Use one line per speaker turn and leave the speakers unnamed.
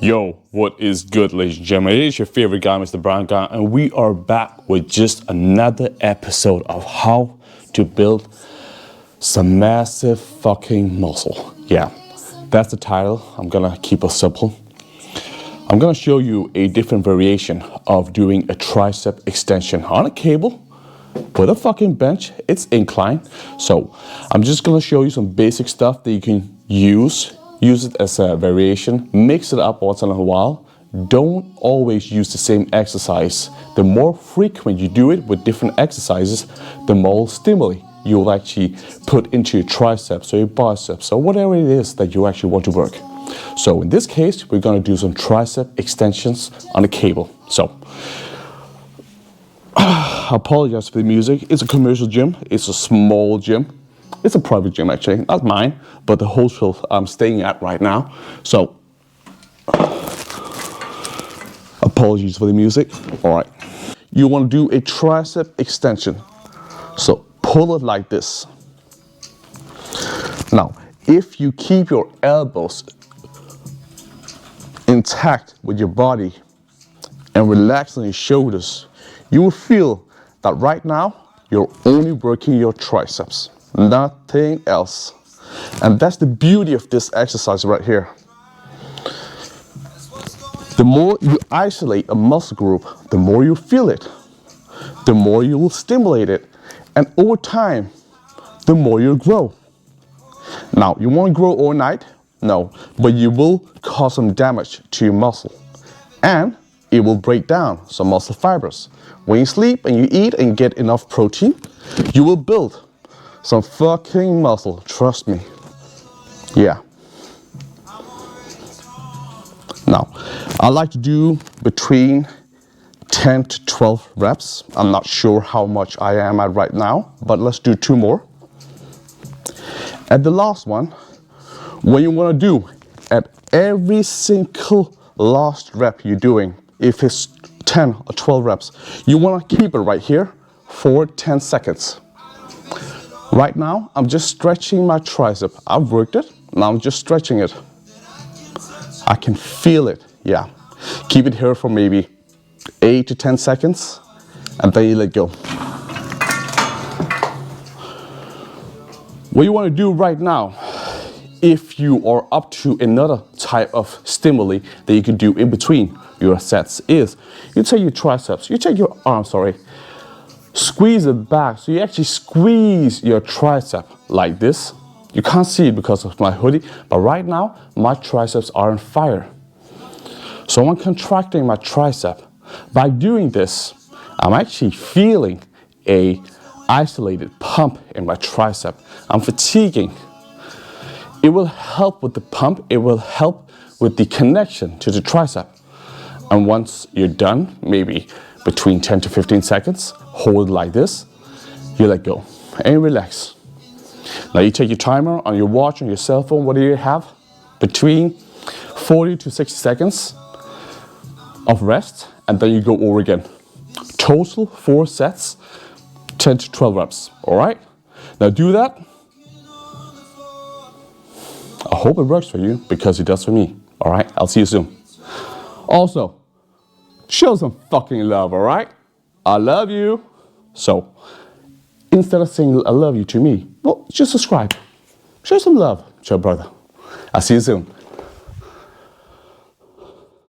Yo, what is good, ladies and gentlemen? It is your favorite guy, Mr.BrownGuy, and we are back with just another episode of how to build some massive fucking muscle. Yeah, that's the title. I'm gonna keep it simple. I'm gonna show you a different variation of doing a tricep extension on a cable with a fucking bench. It's incline. So I'm just gonna show you some basic stuff that you can use it as a variation, mix it up once in a while. Don't always use the same exercise. The more frequent you do it with different exercises, the more stimuli you will actually put into your triceps or your biceps or whatever it is that you actually want to work. So in this case, we're going to do some tricep extensions on a cable. So I apologize for the music. It's a commercial gym. It's a small gym. It's a private gym, actually, not mine, but the hostel I'm staying at right now. So, apologies for the music. All right. You want to do a tricep extension. So, pull it like this. Now, if you keep your elbows intact with your body and relax on your shoulders, you will feel that right now, you're only working your triceps. Nothing else. And that's the beauty of this exercise right here. The more you isolate a muscle group, the more you feel it, the more you will stimulate it, and over time, the more you'll grow. Now, you won't grow overnight, no, but you will cause some damage to your muscle, and it will break down some muscle fibers. When you sleep and you eat and get enough protein, you will build some fucking muscle, trust me. Yeah. Now, I like to do between 10 to 12 reps. I'm not sure how much I am at right now, but let's do 2 more. At the last one, what you want to do at every single last rep you're doing, if it's 10 or 12 reps, you want to keep it right here for 10 seconds. Right now, I'm just stretching my tricep. I've worked it, now I'm just stretching it. I can feel it, yeah. Keep it here for maybe 8 to 10 seconds, and then you let go. What you want to do right now, if you are up to another type of stimuli that you can do in between your sets, is you take your triceps, you take your arm, squeeze it back, so you actually squeeze your tricep like this. You can't see it because of my hoodie, but right now my triceps are on fire. So I'm contracting my tricep. By doing this, I'm actually feeling a isolated pump in my tricep. I'm fatiguing. It will help with the pump, it will help with the connection to the tricep. And once you're done, maybe between 10 to 15 seconds, hold it like this, you let go and relax. Now you take your timer on your watch, on your cell phone, what do you have? Between 40 to 60 seconds of rest, and then you go over again. Total 4 sets, 10 to 12 reps, all right? Now do that. I hope it works for you, because it does for me, all right? I'll see you soon. Also, show some fucking love, all right? I love you. So, instead of saying I love you to me, well, just subscribe. Show some love to your brother. I'll see you soon.